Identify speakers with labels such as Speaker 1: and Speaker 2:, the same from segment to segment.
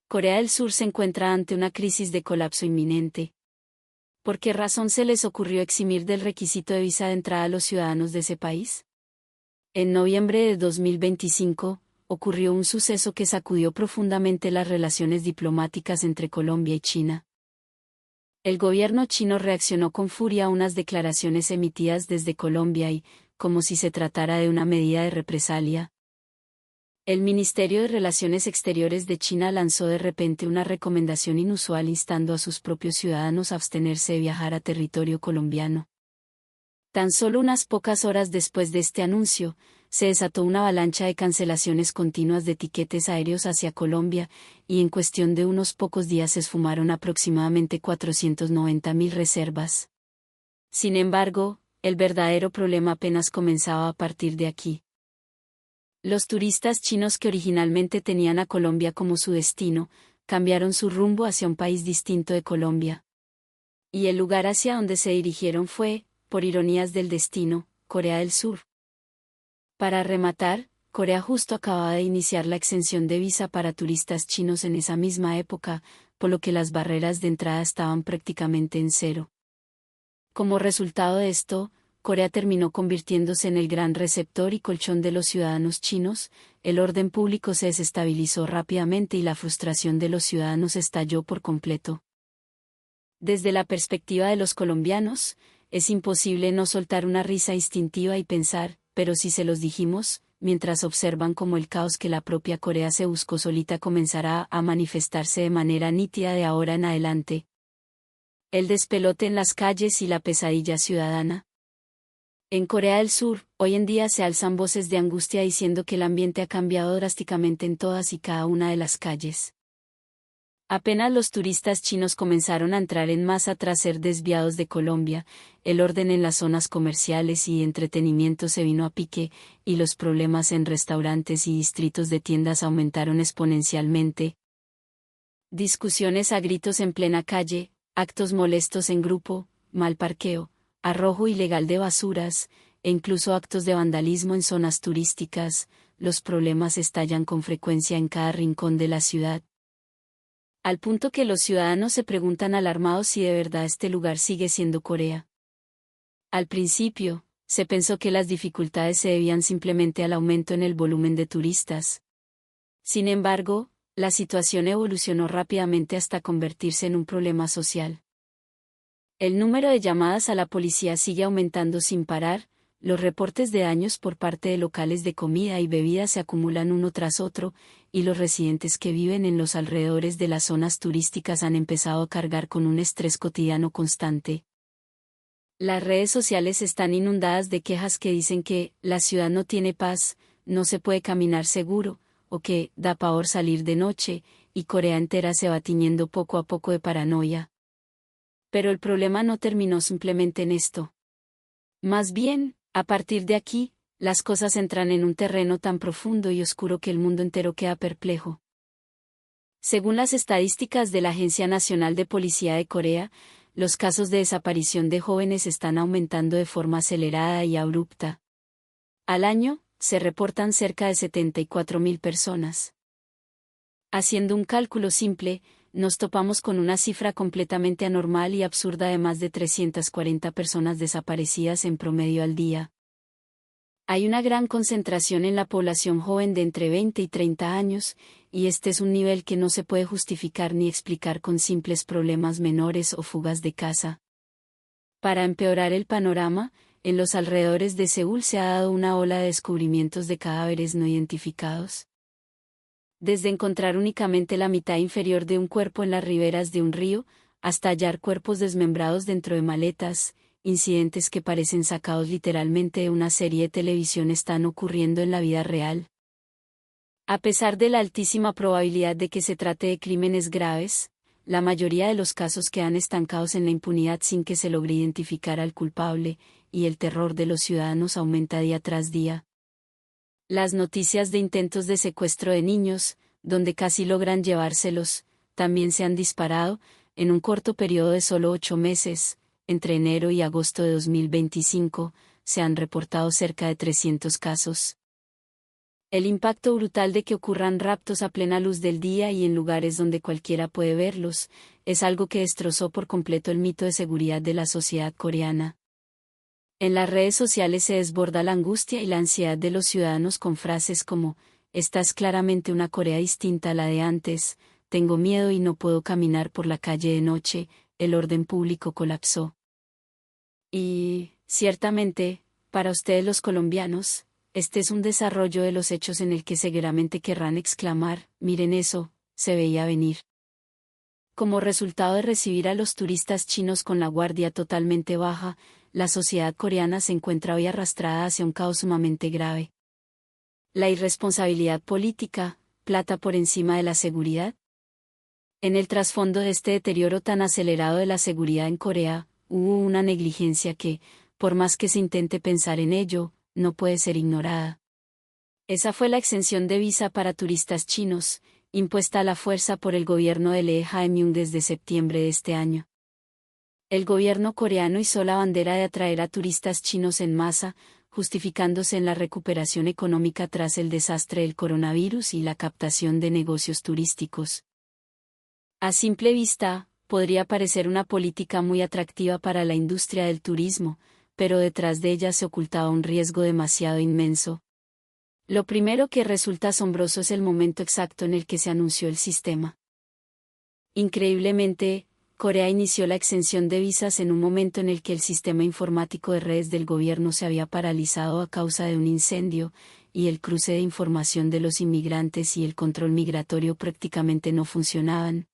Speaker 1: Corea del Sur se encuentra ante una crisis de colapso inminente. ¿Por qué razón se les ocurrió eximir del requisito de visa de entrada a los ciudadanos de ese país? En noviembre de 2025, ocurrió un suceso que sacudió profundamente las relaciones diplomáticas entre Colombia y China. El gobierno chino reaccionó con furia a unas declaraciones emitidas desde Colombia y, como si se tratara de una medida de represalia, el Ministerio de Relaciones Exteriores de China lanzó de repente una recomendación inusual instando a sus propios ciudadanos a abstenerse de viajar a territorio colombiano. Tan solo unas pocas horas después de este anuncio, se desató una avalancha de cancelaciones continuas de tiquetes aéreos hacia Colombia, y en cuestión de unos pocos días se esfumaron aproximadamente 490.000 reservas. Sin embargo, el verdadero problema apenas comenzaba a partir de aquí. Los turistas chinos que originalmente tenían a Colombia como su destino, cambiaron su rumbo hacia un país distinto de Colombia. Y el lugar hacia donde se dirigieron fue, por ironías del destino, Corea del Sur. Para rematar, Corea justo acababa de iniciar la exención de visa para turistas chinos en esa misma época, por lo que las barreras de entrada estaban prácticamente en cero. Como resultado de esto, Corea terminó convirtiéndose en el gran receptor y colchón de los ciudadanos chinos, el orden público se desestabilizó rápidamente y la frustración de los ciudadanos estalló por completo. Desde la perspectiva de los colombianos, es imposible no soltar una risa instintiva y pensar, pero si se los dijimos, mientras observan cómo el caos que la propia Corea se buscó solita comenzará a manifestarse de manera nítida de ahora en adelante. El despelote en las calles y la pesadilla ciudadana. En Corea del Sur, hoy en día se alzan voces de angustia diciendo que el ambiente ha cambiado drásticamente en todas y cada una de las calles. Apenas los turistas chinos comenzaron a entrar en masa tras ser desviados de Colombia, el orden en las zonas comerciales y entretenimiento se vino a pique, y los problemas en restaurantes y distritos de tiendas aumentaron exponencialmente. Discusiones a gritos en plena calle, actos molestos en grupo, mal parqueo, arrojo ilegal de basuras, e incluso actos de vandalismo en zonas turísticas, los problemas estallan con frecuencia en cada rincón de la ciudad. Al punto que los ciudadanos se preguntan alarmados si de verdad este lugar sigue siendo Corea. Al principio, se pensó que las dificultades se debían simplemente al aumento en el volumen de turistas. Sin embargo, la situación evolucionó rápidamente hasta convertirse en un problema social. El número de llamadas a la policía sigue aumentando sin parar, los reportes de daños por parte de locales de comida y bebida se acumulan uno tras otro, y los residentes que viven en los alrededores de las zonas turísticas han empezado a cargar con un estrés cotidiano constante. Las redes sociales están inundadas de quejas que dicen que la ciudad no tiene paz, no se puede caminar seguro, o que da pavor salir de noche, y Corea entera se va tiñendo poco a poco de paranoia. Pero el problema no terminó simplemente en esto. Más bien, a partir de aquí, las cosas entran en un terreno tan profundo y oscuro que el mundo entero queda perplejo. Según las estadísticas de la Agencia Nacional de Policía de Corea, los casos de desaparición de jóvenes están aumentando de forma acelerada y abrupta. Al año, se reportan cerca de 74.000 personas. Haciendo un cálculo simple, nos topamos con una cifra completamente anormal y absurda de más de 340 personas desaparecidas en promedio al día. Hay una gran concentración en la población joven de entre 20 y 30 años, y este es un nivel que no se puede justificar ni explicar con simples problemas menores o fugas de casa. Para empeorar el panorama, en los alrededores de Seúl se ha dado una ola de descubrimientos de cadáveres no identificados. Desde encontrar únicamente la mitad inferior de un cuerpo en las riberas de un río, hasta hallar cuerpos desmembrados dentro de maletas, incidentes que parecen sacados literalmente de una serie de televisión están ocurriendo en la vida real. A pesar de la altísima probabilidad de que se trate de crímenes graves, la mayoría de los casos quedan estancados en la impunidad sin que se logre identificar al culpable, y el terror de los ciudadanos aumenta día tras día. Las noticias de intentos de secuestro de niños, donde casi logran llevárselos, también se han disparado, en un corto periodo de solo 8 meses, entre enero y agosto de 2025, se han reportado cerca de 300 casos. El impacto brutal de que ocurran raptos a plena luz del día y en lugares donde cualquiera puede verlos, es algo que destrozó por completo el mito de seguridad de la sociedad coreana. En las redes sociales se desborda la angustia y la ansiedad de los ciudadanos con frases como: "Esta es claramente una Corea distinta a la de antes, tengo miedo y no puedo caminar por la calle de noche, el orden público colapsó". Y, ciertamente, para ustedes los colombianos, este es un desarrollo de los hechos en el que seguramente querrán exclamar: "Miren eso, se veía venir". Como resultado de recibir a los turistas chinos con la guardia totalmente baja, la sociedad coreana se encuentra hoy arrastrada hacia un caos sumamente grave. La irresponsabilidad política, plata por encima de la seguridad. En el trasfondo de este deterioro tan acelerado de la seguridad en Corea, hubo una negligencia que, por más que se intente pensar en ello, no puede ser ignorada. Esa fue la exención de visa para turistas chinos, impuesta a la fuerza por el gobierno de Lee Jae-myung desde septiembre de este año. El gobierno coreano hizo la bandera de atraer a turistas chinos en masa, justificándose en la recuperación económica tras el desastre del coronavirus y la captación de negocios turísticos. A simple vista, podría parecer una política muy atractiva para la industria del turismo, pero detrás de ella se ocultaba un riesgo demasiado inmenso. Lo primero que resulta asombroso es el momento exacto en el que se anunció el sistema. Increíblemente, Corea inició la exención de visas en un momento en el que el sistema informático de redes del gobierno se había paralizado a causa de un incendio, y el cruce de información de los inmigrantes y el control migratorio prácticamente no funcionaban.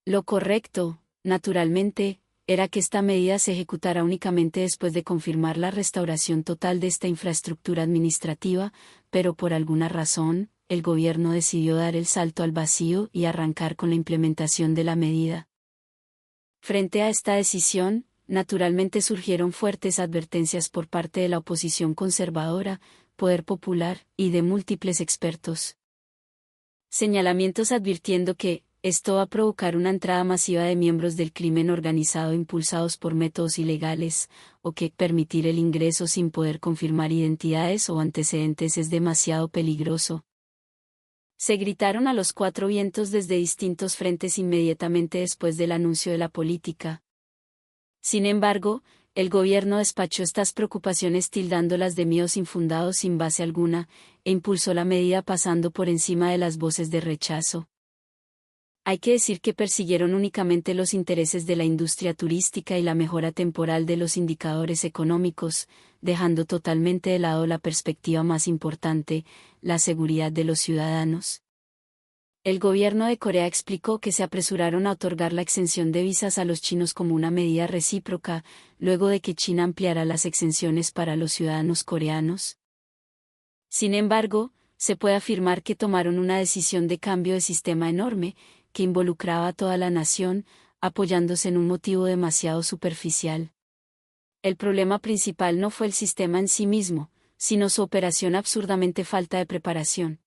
Speaker 1: Lo correcto, naturalmente, era que esta medida se ejecutara únicamente después de confirmar la restauración total de esta infraestructura administrativa, pero por alguna razón, el gobierno decidió dar el salto al vacío y arrancar con la implementación de la medida. Frente a esta decisión, naturalmente surgieron fuertes advertencias por parte de la oposición conservadora, Poder Popular y de múltiples expertos. Señalamientos advirtiendo que esto va a provocar una entrada masiva de miembros del crimen organizado impulsados por métodos ilegales, o que permitir el ingreso sin poder confirmar identidades o antecedentes es demasiado peligroso. Se gritaron a los cuatro vientos desde distintos frentes inmediatamente después del anuncio de la política. Sin embargo, el gobierno despachó estas preocupaciones tildándolas de miedos infundados sin base alguna, e impulsó la medida pasando por encima de las voces de rechazo. Hay que decir que persiguieron únicamente los intereses de la industria turística y la mejora temporal de los indicadores económicos, dejando totalmente de lado la perspectiva más importante, la seguridad de los ciudadanos. El gobierno de Corea explicó que se apresuraron a otorgar la exención de visas a los chinos como una medida recíproca, luego de que China ampliara las exenciones para los ciudadanos coreanos. Sin embargo, se puede afirmar que tomaron una decisión de cambio de sistema enorme, que involucraba a toda la nación, apoyándose en un motivo demasiado superficial. El problema principal no fue el sistema en sí mismo, sino su operación absurdamente falta de preparación.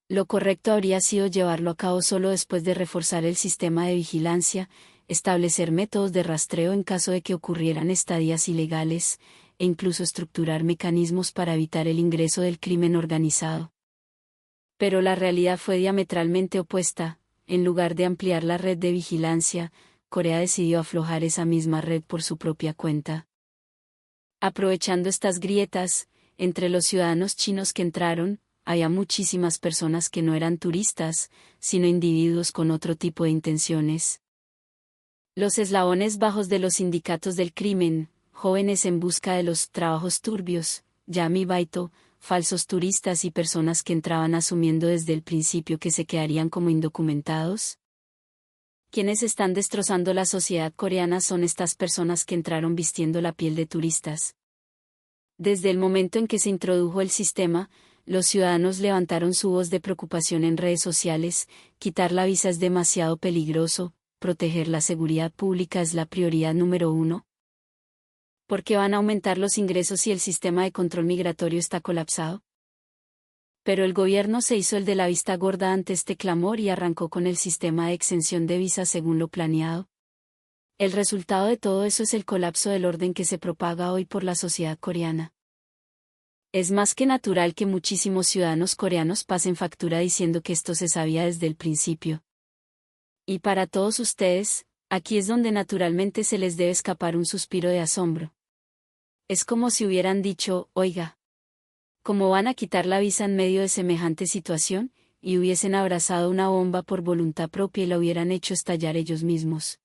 Speaker 1: Lo correcto habría sido llevarlo a cabo solo después de reforzar el sistema de vigilancia, establecer métodos de rastreo en caso de que ocurrieran estadías ilegales, e incluso estructurar mecanismos para evitar el ingreso del crimen organizado. Pero la realidad fue diametralmente opuesta. En lugar de ampliar la red de vigilancia, Corea decidió aflojar esa misma red por su propia cuenta. Aprovechando estas grietas, entre los ciudadanos chinos que entraron, había muchísimas personas que no eran turistas, sino individuos con otro tipo de intenciones. Los eslabones bajos de los sindicatos del crimen, jóvenes en busca de los trabajos turbios, Yami Baito, falsos turistas y personas que entraban asumiendo desde el principio que se quedarían como indocumentados. Quienes están destrozando la sociedad coreana son estas personas que entraron vistiendo la piel de turistas. Desde el momento en que se introdujo el sistema, los ciudadanos levantaron su voz de preocupación en redes sociales: quitar la visa es demasiado peligroso, proteger la seguridad pública es la prioridad número 1. ¿Por qué van a aumentar los ingresos si el sistema de control migratorio está colapsado? Pero el gobierno se hizo el de la vista gorda ante este clamor y arrancó con el sistema de exención de visas según lo planeado. El resultado de todo eso es el colapso del orden que se propaga hoy por la sociedad coreana. Es más que natural que muchísimos ciudadanos coreanos pasen factura diciendo que esto se sabía desde el principio. Y para todos ustedes, aquí es donde naturalmente se les debe escapar un suspiro de asombro. Es como si hubieran dicho, oiga, ¿cómo van a quitar la visa en medio de semejante situación? Y hubiesen abrazado una bomba por voluntad propia y la hubieran hecho estallar ellos mismos.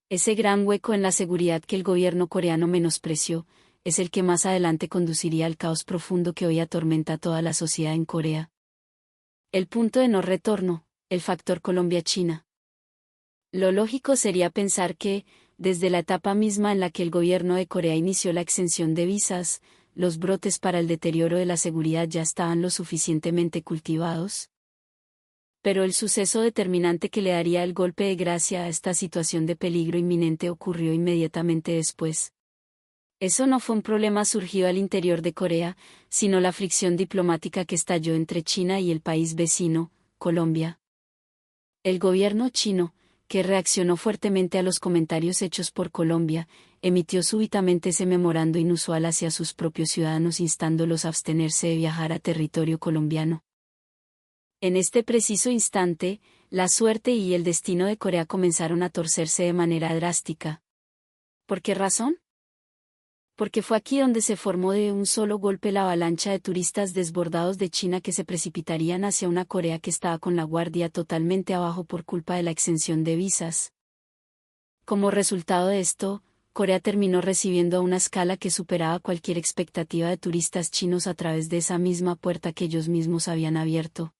Speaker 1: Ese gran hueco en la seguridad que el gobierno coreano menospreció, es el que más adelante conduciría al caos profundo que hoy atormenta a toda la sociedad en Corea. El punto de no retorno, el factor Colombia-China. Lo lógico sería pensar que, desde la etapa misma en la que el gobierno de Corea inició la exención de visas, los brotes para el deterioro de la seguridad ya estaban lo suficientemente cultivados. Pero el suceso determinante que le daría el golpe de gracia a esta situación de peligro inminente ocurrió inmediatamente después. Eso no fue un problema surgido al interior de Corea, sino la fricción diplomática que estalló entre China y el país vecino, Colombia. El gobierno chino, que reaccionó fuertemente a los comentarios hechos por Colombia, emitió súbitamente ese memorando inusual hacia sus propios ciudadanos instándolos a abstenerse de viajar a territorio colombiano. En este preciso instante, la suerte y el destino de Corea comenzaron a torcerse de manera drástica. ¿Por qué razón? Porque fue aquí donde se formó de un solo golpe la avalancha de turistas desbordados de China que se precipitarían hacia una Corea que estaba con la guardia totalmente abajo por culpa de la exención de visas. Como resultado de esto, Corea terminó recibiendo a una escala que superaba cualquier expectativa de turistas chinos a través de esa misma puerta que ellos mismos habían abierto.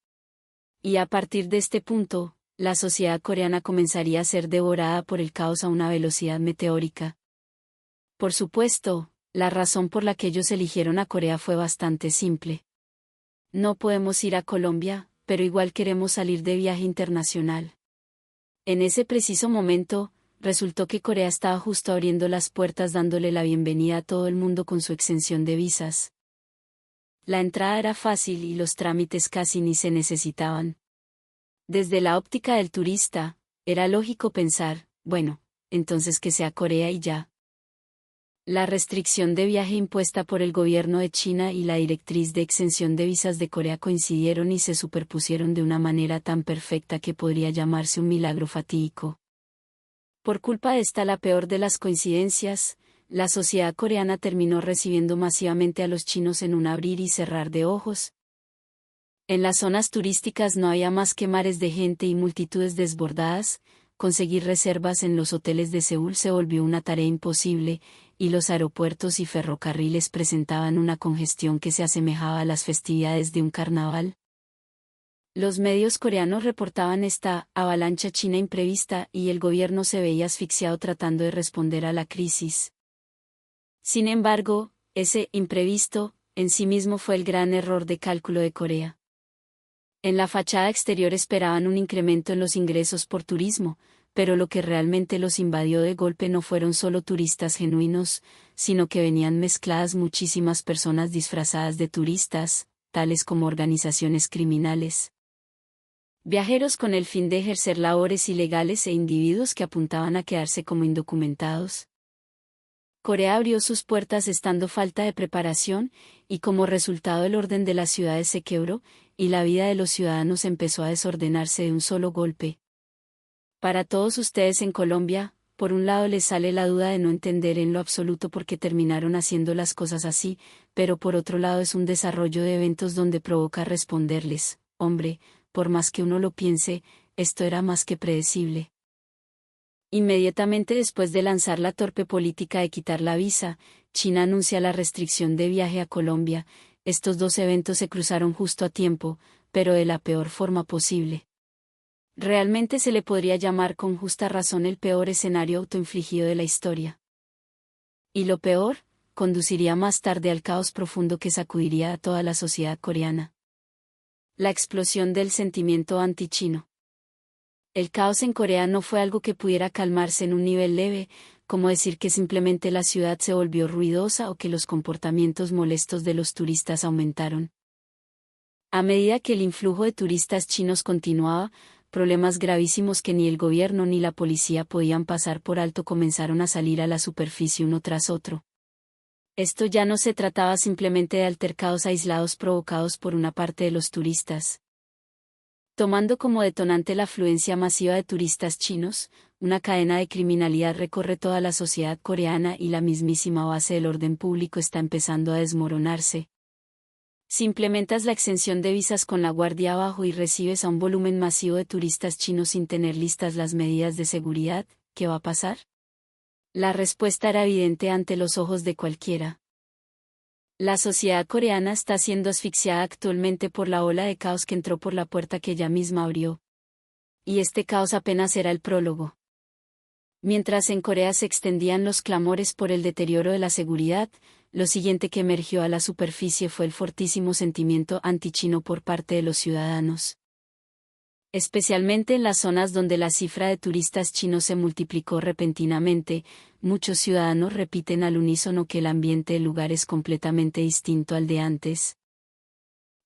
Speaker 1: Y a partir de este punto, la sociedad coreana comenzaría a ser devorada por el caos a una velocidad meteórica. Por supuesto, la razón por la que ellos eligieron a Corea fue bastante simple. No podemos ir a Colombia, pero igual queremos salir de viaje internacional. En ese preciso momento, resultó que Corea estaba justo abriendo las puertas dándole la bienvenida a todo el mundo con su exención de visas. La entrada era fácil y los trámites casi ni se necesitaban. Desde la óptica del turista, era lógico pensar, bueno, entonces que sea Corea y ya. La restricción de viaje impuesta por el gobierno de China y la directriz de exención de visas de Corea coincidieron y se superpusieron de una manera tan perfecta que podría llamarse un milagro fatídico. Por culpa de esta la peor de las coincidencias, la sociedad coreana terminó recibiendo masivamente a los chinos en un abrir y cerrar de ojos. En las zonas turísticas no había más que mares de gente y multitudes desbordadas. Conseguir reservas en los hoteles de Seúl se volvió una tarea imposible, y los aeropuertos y ferrocarriles presentaban una congestión que se asemejaba a las festividades de un carnaval. Los medios coreanos reportaban esta avalancha china imprevista y el gobierno se veía asfixiado tratando de responder a la crisis. Sin embargo, ese imprevisto, en sí mismo fue el gran error de cálculo de Corea. En la fachada exterior esperaban un incremento en los ingresos por turismo, pero lo que realmente los invadió de golpe no fueron solo turistas genuinos, sino que venían mezcladas muchísimas personas disfrazadas de turistas, tales como organizaciones criminales. Viajeros con el fin de ejercer labores ilegales e individuos que apuntaban a quedarse como indocumentados. Corea abrió sus puertas estando falta de preparación, y como resultado el orden de las ciudades se quebró, y la vida de los ciudadanos empezó a desordenarse de un solo golpe. Para todos ustedes en Colombia, por un lado les sale la duda de no entender en lo absoluto por qué terminaron haciendo las cosas así, pero por otro lado es un desarrollo de eventos donde provoca responderles, hombre, por más que uno lo piense, esto era más que predecible. Inmediatamente después de lanzar la torpe política de quitar la visa, China anuncia la restricción de viaje a Colombia. Estos dos eventos se cruzaron justo a tiempo, pero de la peor forma posible. Realmente se le podría llamar con justa razón el peor escenario autoinfligido de la historia. Y lo peor, conduciría más tarde al caos profundo que sacudiría a toda la sociedad coreana. La explosión del sentimiento antichino. El caos en Corea no fue algo que pudiera calmarse en un nivel leve, como decir que simplemente la ciudad se volvió ruidosa o que los comportamientos molestos de los turistas aumentaron. A medida que el influjo de turistas chinos continuaba, problemas gravísimos que ni el gobierno ni la policía podían pasar por alto comenzaron a salir a la superficie uno tras otro. Esto ya no se trataba simplemente de altercados aislados provocados por una parte de los turistas. Tomando como detonante la afluencia masiva de turistas chinos, una cadena de criminalidad recorre toda la sociedad coreana y la mismísima base del orden público está empezando a desmoronarse. Si implementas la exención de visas con la guardia abajo y recibes a un volumen masivo de turistas chinos sin tener listas las medidas de seguridad, ¿qué va a pasar? La respuesta era evidente ante los ojos de cualquiera. La sociedad coreana está siendo asfixiada actualmente por la ola de caos que entró por la puerta que ella misma abrió. Y este caos apenas era el prólogo. Mientras en Corea se extendían los clamores por el deterioro de la seguridad, lo siguiente que emergió a la superficie fue el fortísimo sentimiento antichino por parte de los ciudadanos. Especialmente en las zonas donde la cifra de turistas chinos se multiplicó repentinamente, muchos ciudadanos repiten al unísono que el ambiente del lugar es completamente distinto al de antes.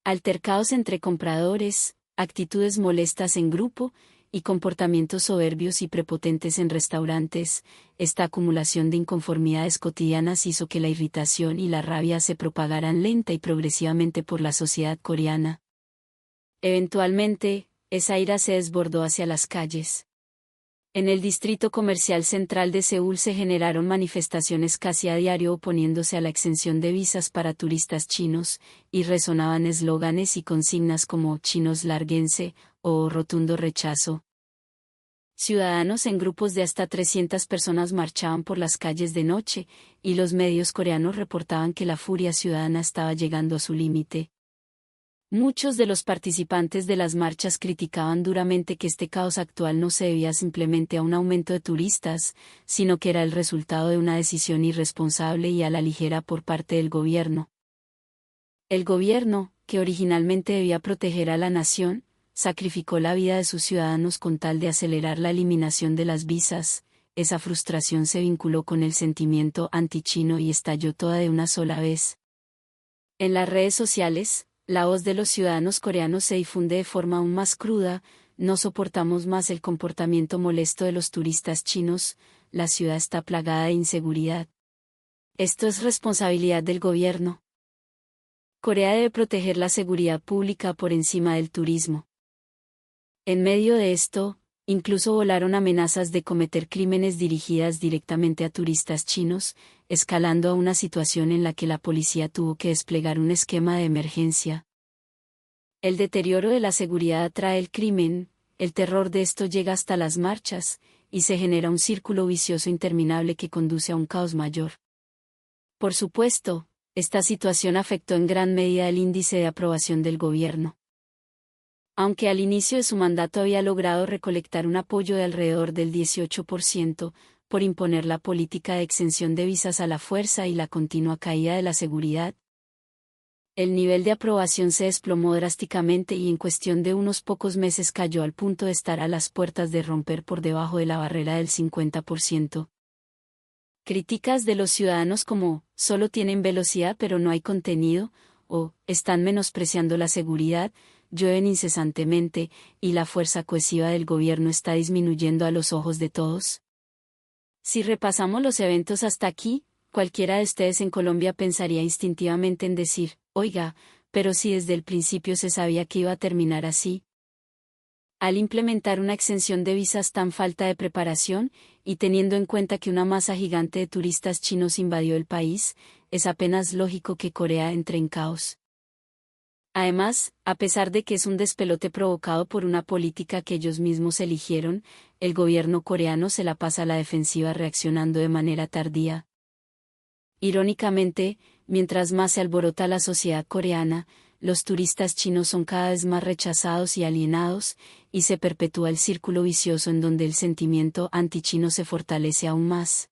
Speaker 1: Altercados entre compradores, actitudes molestas en grupo, y comportamientos soberbios y prepotentes en restaurantes, esta acumulación de inconformidades cotidianas hizo que la irritación y la rabia se propagaran lenta y progresivamente por la sociedad coreana. Eventualmente, esa ira se desbordó hacia las calles. En el distrito comercial central de Seúl se generaron manifestaciones casi a diario oponiéndose a la exención de visas para turistas chinos, y resonaban eslóganes y consignas como «chinos lárguense» o «rotundo rechazo». Ciudadanos en grupos de hasta 300 personas marchaban por las calles de noche, y los medios coreanos reportaban que la furia ciudadana estaba llegando a su límite. Muchos de los participantes de las marchas criticaban duramente que este caos actual no se debía simplemente a un aumento de turistas, sino que era el resultado de una decisión irresponsable y a la ligera por parte del gobierno. El gobierno, que originalmente debía proteger a la nación, sacrificó la vida de sus ciudadanos con tal de acelerar la eliminación de las visas. Esa frustración se vinculó con el sentimiento antichino y estalló toda de una sola vez. En las redes sociales, la voz de los ciudadanos coreanos se difunde de forma aún más cruda: no soportamos más el comportamiento molesto de los turistas chinos, la ciudad está plagada de inseguridad. Esto es responsabilidad del gobierno. Corea debe proteger la seguridad pública por encima del turismo. En medio de esto, incluso volaron amenazas de cometer crímenes dirigidas directamente a turistas chinos, escalando a una situación en la que la policía tuvo que desplegar un esquema de emergencia. El deterioro de la seguridad atrae el crimen, el terror de esto llega hasta las marchas, y se genera un círculo vicioso interminable que conduce a un caos mayor. Por supuesto, esta situación afectó en gran medida el índice de aprobación del gobierno. Aunque al inicio de su mandato había logrado recolectar un apoyo de alrededor del 18%, por imponer la política de exención de visas a la fuerza y la continua caída de la seguridad, el nivel de aprobación se desplomó drásticamente y en cuestión de unos pocos meses cayó al punto de estar a las puertas de romper por debajo de la barrera del 50%. Críticas de los ciudadanos como «solo tienen velocidad pero no hay contenido» o «están menospreciando la seguridad» llueven incesantemente, y la fuerza cohesiva del gobierno está disminuyendo a los ojos de todos. Si repasamos los eventos hasta aquí, cualquiera de ustedes en Colombia pensaría instintivamente en decir, oiga, pero si desde el principio se sabía que iba a terminar así. Al implementar una exención de visas tan falta de preparación, y teniendo en cuenta que una masa gigante de turistas chinos invadió el país, es apenas lógico que Corea entre en caos. Además, a pesar de que es un despelote provocado por una política que ellos mismos eligieron, el gobierno coreano se la pasa a la defensiva reaccionando de manera tardía. Irónicamente, mientras más se alborota la sociedad coreana, los turistas chinos son cada vez más rechazados y alienados, y se perpetúa el círculo vicioso en donde el sentimiento antichino se fortalece aún más.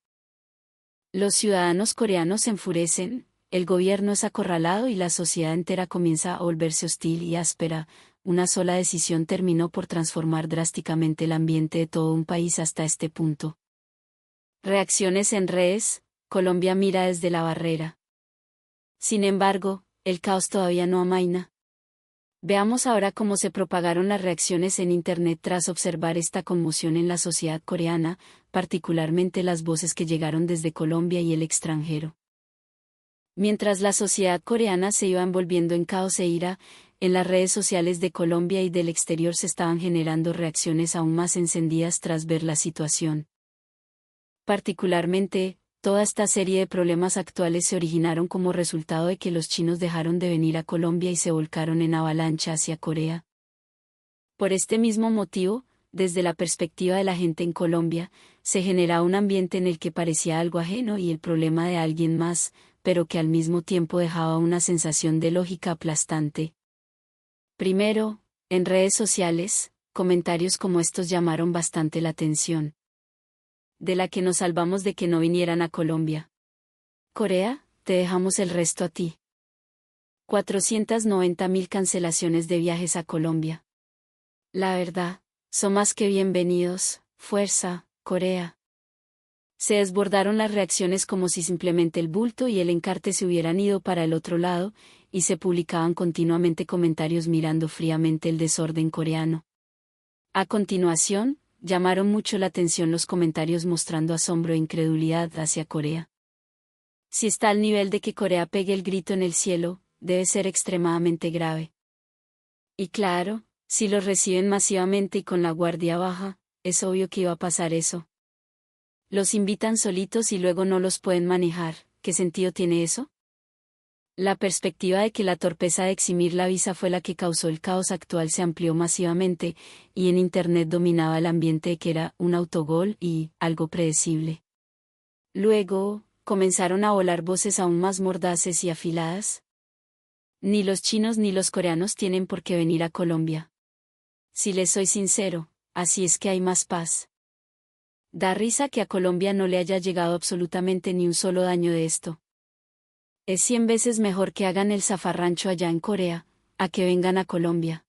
Speaker 1: Los ciudadanos coreanos se enfurecen, el gobierno es acorralado y la sociedad entera comienza a volverse hostil y áspera. Una sola decisión terminó por transformar drásticamente el ambiente de todo un país hasta este punto. Reacciones en redes: Colombia mira desde la barrera. Sin embargo, el caos todavía no amaina. Veamos ahora cómo se propagaron las reacciones en Internet tras observar esta conmoción en la sociedad coreana, particularmente las voces que llegaron desde Colombia y el extranjero. Mientras la sociedad coreana se iba envolviendo en caos e ira, en las redes sociales de Colombia y del exterior se estaban generando reacciones aún más encendidas tras ver la situación. Particularmente, toda esta serie de problemas actuales se originaron como resultado de que los chinos dejaron de venir a Colombia y se volcaron en avalancha hacia Corea. Por este mismo motivo, desde la perspectiva de la gente en Colombia, se generaba un ambiente en el que parecía algo ajeno y el problema de alguien más, pero que al mismo tiempo dejaba una sensación de lógica aplastante. Primero, en redes sociales, comentarios como estos llamaron bastante la atención. De la que nos salvamos de que no vinieran a Colombia. Corea, te dejamos el resto a ti. 490.000 cancelaciones de viajes a Colombia. La verdad, son más que bienvenidos, fuerza, Corea. Se desbordaron las reacciones como si simplemente el bulto y el encarte se hubieran ido para el otro lado, y se publicaban continuamente comentarios mirando fríamente el desorden coreano. A continuación, llamaron mucho la atención los comentarios mostrando asombro e incredulidad hacia Corea. Si está al nivel de que Corea pegue el grito en el cielo, debe ser extremadamente grave. Y claro, si los reciben masivamente y con la guardia baja, es obvio que iba a pasar eso. Los invitan solitos y luego no los pueden manejar, ¿qué sentido tiene eso? La perspectiva de que la torpeza de eximir la visa fue la que causó el caos actual se amplió masivamente, y en Internet dominaba el ambiente de que era un autogol y algo predecible. Luego, comenzaron a volar voces aún más mordaces y afiladas. Ni los chinos ni los coreanos tienen por qué venir a Colombia. Si les soy sincero, así es que hay más paz. Da risa que a Colombia no le haya llegado absolutamente ni un solo daño de esto. Es 100 veces mejor que hagan el zafarrancho allá en Corea, a que vengan a Colombia.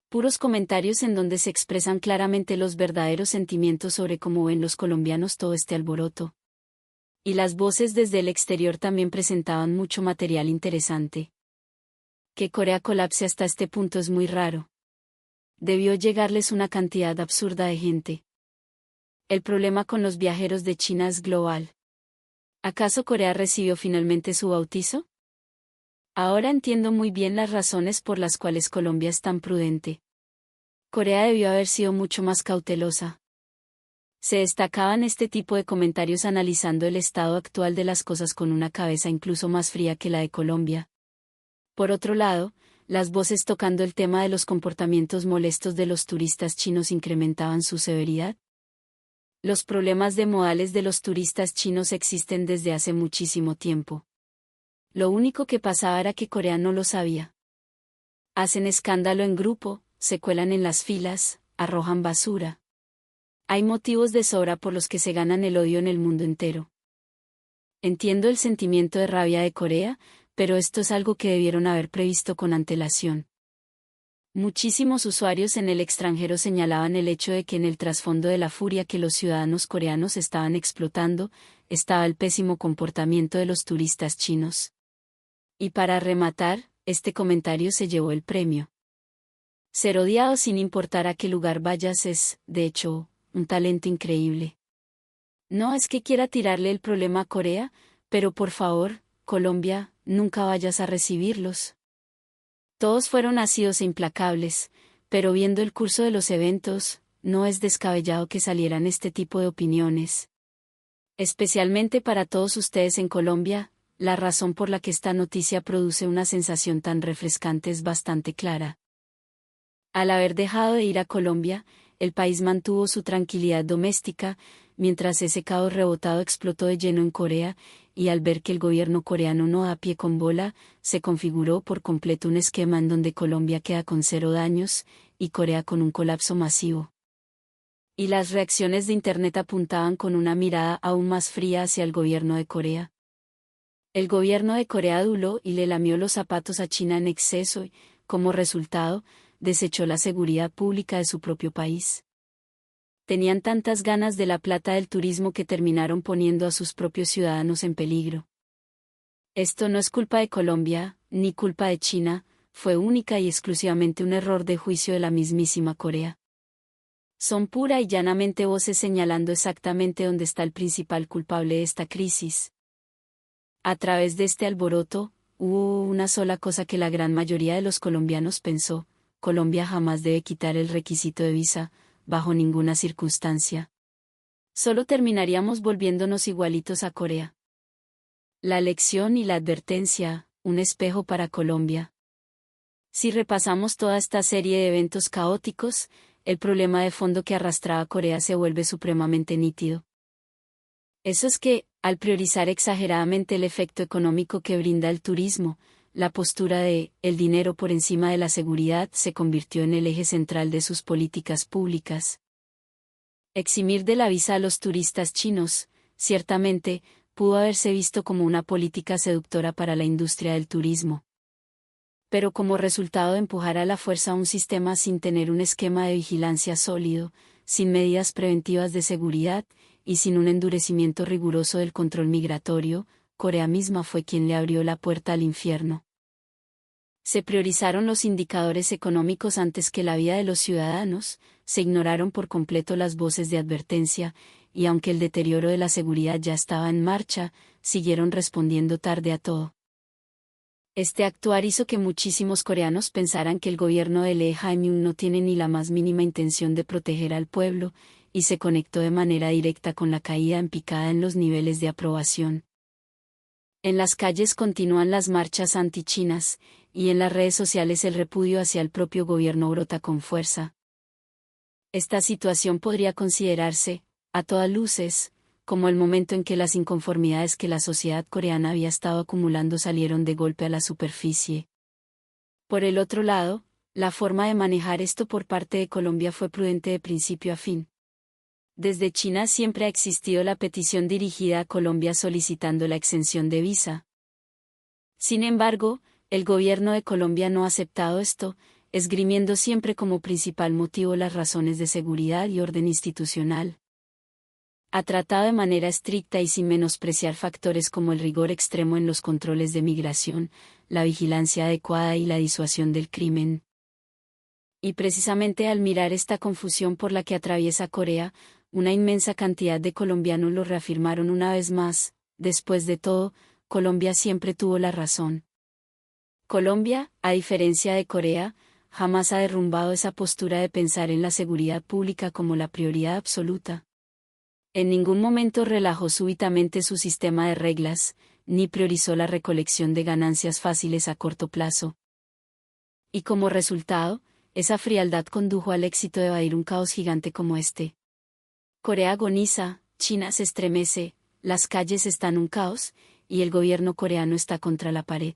Speaker 1: Puros comentarios en donde se expresan claramente los verdaderos sentimientos sobre cómo ven los colombianos todo este alboroto. Y las voces desde el exterior también presentaban mucho material interesante. Que Corea colapse hasta este punto es muy raro. Debió llegarles una cantidad absurda de gente. El problema con los viajeros de China es global. ¿Acaso Corea recibió finalmente su bautizo? Ahora entiendo muy bien las razones por las cuales Colombia es tan prudente. Corea debió haber sido mucho más cautelosa. Se destacaban este tipo de comentarios analizando el estado actual de las cosas con una cabeza incluso más fría que la de Colombia. Por otro lado, las voces tocando el tema de los comportamientos molestos de los turistas chinos incrementaban su severidad. Los problemas de modales de los turistas chinos existen desde hace muchísimo tiempo. Lo único que pasaba era que Corea no lo sabía. Hacen escándalo en grupo, se cuelan en las filas, arrojan basura. Hay motivos de sobra por los que se ganan el odio en el mundo entero. Entiendo el sentimiento de rabia de Corea, pero esto es algo que debieron haber previsto con antelación. Muchísimos usuarios en el extranjero señalaban el hecho de que en el trasfondo de la furia que los ciudadanos coreanos estaban explotando, estaba el pésimo comportamiento de los turistas chinos. Y para rematar, este comentario se llevó el premio. Ser odiado sin importar a qué lugar vayas es, de hecho, un talento increíble. No es que quiera tirarle el problema a Corea, pero por favor, Colombia, nunca vayas a recibirlos. Todos fueron ácidos e implacables, pero viendo el curso de los eventos, no es descabellado que salieran este tipo de opiniones. Especialmente para todos ustedes en Colombia, la razón por la que esta noticia produce una sensación tan refrescante es bastante clara. Al haber dejado de ir a Colombia, el país mantuvo su tranquilidad doméstica, mientras ese caos rebotado explotó de lleno en Corea, y al ver que el gobierno coreano no da pie con bola, se configuró por completo un esquema en donde Colombia queda con 0 daños, y Corea con un colapso masivo. Y las reacciones de Internet apuntaban con una mirada aún más fría hacia el gobierno de Corea. El gobierno de Corea aduló y le lamió los zapatos a China en exceso y, como resultado, desechó la seguridad pública de su propio país. Tenían tantas ganas de la plata del turismo que terminaron poniendo a sus propios ciudadanos en peligro. Esto no es culpa de Colombia, ni culpa de China, fue única y exclusivamente un error de juicio de la mismísima Corea. Son pura y llanamente voces señalando exactamente dónde está el principal culpable de esta crisis. A través de este alboroto, hubo una sola cosa que la gran mayoría de los colombianos pensó: Colombia jamás debe quitar el requisito de visa, bajo ninguna circunstancia. Solo terminaríamos volviéndonos igualitos a Corea. La lección y la advertencia, un espejo para Colombia. Si repasamos toda esta serie de eventos caóticos, el problema de fondo que arrastraba Corea se vuelve supremamente nítido. Eso es que, al priorizar exageradamente el efecto económico que brinda el turismo, la postura de el dinero por encima de la seguridad se convirtió en el eje central de sus políticas públicas. Eximir de la visa a los turistas chinos, ciertamente, pudo haberse visto como una política seductora para la industria del turismo. Pero como resultado de empujar a la fuerza un sistema sin tener un esquema de vigilancia sólido, sin medidas preventivas de seguridad, y sin un endurecimiento riguroso del control migratorio, Corea misma fue quien le abrió la puerta al infierno. Se priorizaron los indicadores económicos antes que la vida de los ciudadanos, se ignoraron por completo las voces de advertencia, y aunque el deterioro de la seguridad ya estaba en marcha, siguieron respondiendo tarde a todo. Este actuar hizo que muchísimos coreanos pensaran que el gobierno de Lee Jae-myung no tiene ni la más mínima intención de proteger al pueblo, y se conectó de manera directa con la caída en picada en los niveles de aprobación. En las calles continúan las marchas antichinas, y en las redes sociales el repudio hacia el propio gobierno brota con fuerza. Esta situación podría considerarse, a todas luces, como el momento en que las inconformidades que la sociedad coreana había estado acumulando salieron de golpe a la superficie. Por el otro lado, la forma de manejar esto por parte de Colombia fue prudente de principio a fin. Desde China siempre ha existido la petición dirigida a Colombia solicitando la exención de visa. Sin embargo, el gobierno de Colombia no ha aceptado esto, esgrimiendo siempre como principal motivo las razones de seguridad y orden institucional. Ha tratado de manera estricta y sin menospreciar factores como el rigor extremo en los controles de migración, la vigilancia adecuada y la disuasión del crimen. Y precisamente al mirar esta confusión por la que atraviesa Corea, una inmensa cantidad de colombianos lo reafirmaron una vez más: después de todo, Colombia siempre tuvo la razón. Colombia, a diferencia de Corea, jamás ha derrumbado esa postura de pensar en la seguridad pública como la prioridad absoluta. En ningún momento relajó súbitamente su sistema de reglas, ni priorizó la recolección de ganancias fáciles a corto plazo. Y como resultado, esa frialdad condujo al éxito de evadir un caos gigante como este. Corea agoniza, China se estremece, las calles están un caos, y el gobierno coreano está contra la pared.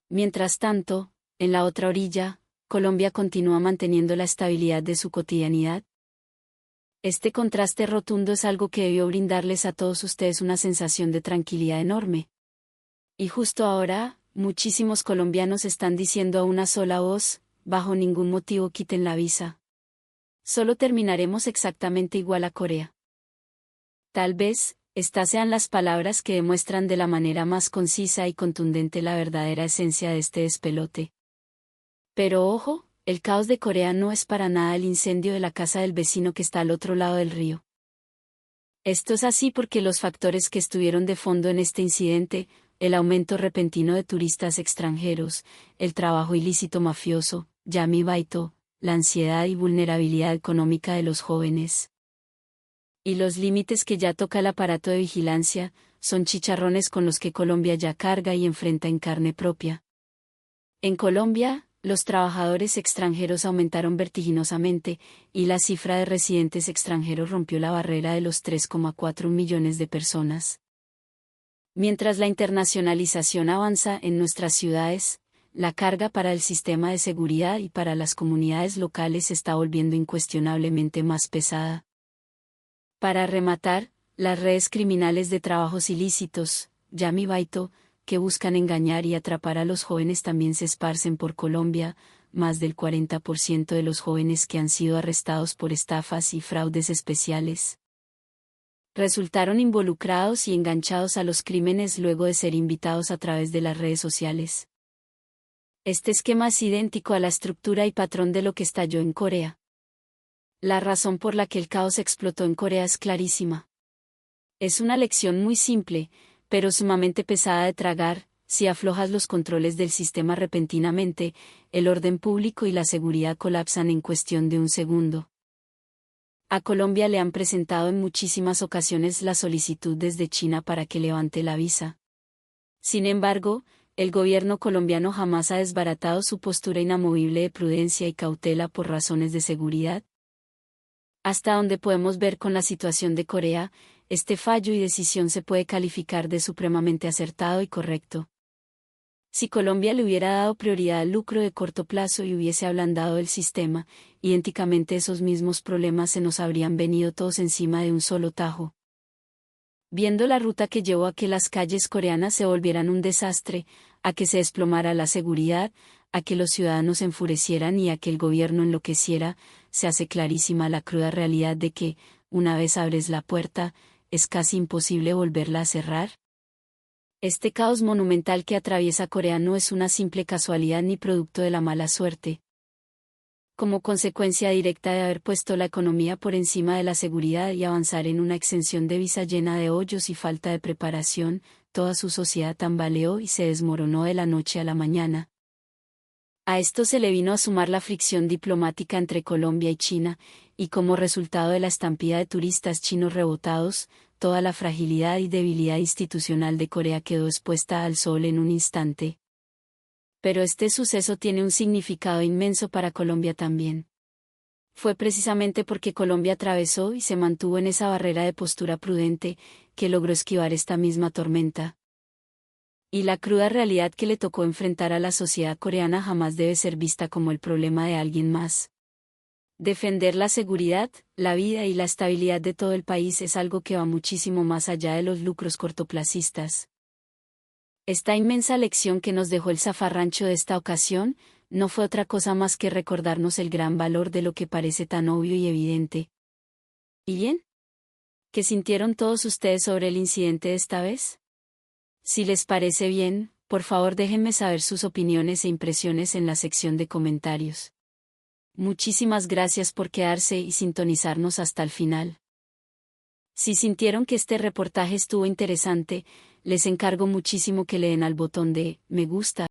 Speaker 1: Mientras tanto, en la otra orilla, Colombia continúa manteniendo la estabilidad de su cotidianidad. Este contraste rotundo es algo que debió brindarles a todos ustedes una sensación de tranquilidad enorme. Y justo ahora, muchísimos colombianos están diciendo a una sola voz: bajo ningún motivo quiten la visa. Solo terminaremos exactamente igual a Corea. Tal vez, estas sean las palabras que demuestran de la manera más concisa y contundente la verdadera esencia de este despelote. Pero ojo, el caos de Corea no es para nada el incendio de la casa del vecino que está al otro lado del río. Esto es así porque los factores que estuvieron de fondo en este incidente, el aumento repentino de turistas extranjeros, el trabajo ilícito mafioso, Yamibaito, la ansiedad y vulnerabilidad económica de los jóvenes, y los límites que ya toca el aparato de vigilancia, son chicharrones con los que Colombia ya carga y enfrenta en carne propia. En Colombia, los trabajadores extranjeros aumentaron vertiginosamente, y la cifra de residentes extranjeros rompió la barrera de los 3,4 millones de personas. Mientras la internacionalización avanza en nuestras ciudades, la carga para el sistema de seguridad y para las comunidades locales se está volviendo incuestionablemente más pesada. Para rematar, las redes criminales de trabajos ilícitos, Yamibaito, que buscan engañar y atrapar a los jóvenes también se esparcen por Colombia. Más del 40% de los jóvenes que han sido arrestados por estafas y fraudes especiales resultaron involucrados y enganchados a los crímenes luego de ser invitados a través de las redes sociales. Este esquema es idéntico a la estructura y patrón de lo que estalló en Corea. La razón por la que el caos explotó en Corea es clarísima. Es una lección muy simple, pero sumamente pesada de tragar. Si aflojas los controles del sistema repentinamente, el orden público y la seguridad colapsan en cuestión de un segundo. A Colombia le han presentado en muchísimas ocasiones la solicitud desde China para que levante la visa. Sin embargo, el gobierno colombiano jamás ha desbaratado su postura inamovible de prudencia y cautela por razones de seguridad. Hasta donde podemos ver con la situación de Corea, este fallo y decisión se puede calificar de supremamente acertado y correcto. Si Colombia le hubiera dado prioridad al lucro de corto plazo y hubiese ablandado el sistema, idénticamente esos mismos problemas se nos habrían venido todos encima de un solo tajo. Viendo la ruta que llevó a que las calles coreanas se volvieran un desastre, a que se desplomara la seguridad, a que los ciudadanos enfurecieran y a que el gobierno enloqueciera, se hace clarísima la cruda realidad de que, una vez abres la puerta, es casi imposible volverla a cerrar. Este caos monumental que atraviesa Corea no es una simple casualidad ni producto de la mala suerte. Como consecuencia directa de haber puesto la economía por encima de la seguridad y avanzar en una exención de visa llena de hoyos y falta de preparación, toda su sociedad tambaleó y se desmoronó de la noche a la mañana. A esto se le vino a sumar la fricción diplomática entre Colombia y China, y como resultado de la estampida de turistas chinos rebotados, toda la fragilidad y debilidad institucional de Corea quedó expuesta al sol en un instante. Pero este suceso tiene un significado inmenso para Colombia también. Fue precisamente porque Colombia atravesó y se mantuvo en esa barrera de postura prudente, que logró esquivar esta misma tormenta. Y la cruda realidad que le tocó enfrentar a la sociedad coreana jamás debe ser vista como el problema de alguien más. Defender la seguridad, la vida y la estabilidad de todo el país es algo que va muchísimo más allá de los lucros cortoplacistas. Esta inmensa lección que nos dejó el zafarrancho de esta ocasión, no fue otra cosa más que recordarnos el gran valor de lo que parece tan obvio y evidente. ¿Y bien? ¿Qué sintieron todos ustedes sobre el incidente de esta vez? Si les parece bien, por favor déjenme saber sus opiniones e impresiones en la sección de comentarios. Muchísimas gracias por quedarse y sintonizarnos hasta el final. Si sintieron que este reportaje estuvo interesante, les encargo muchísimo que le den al botón de me gusta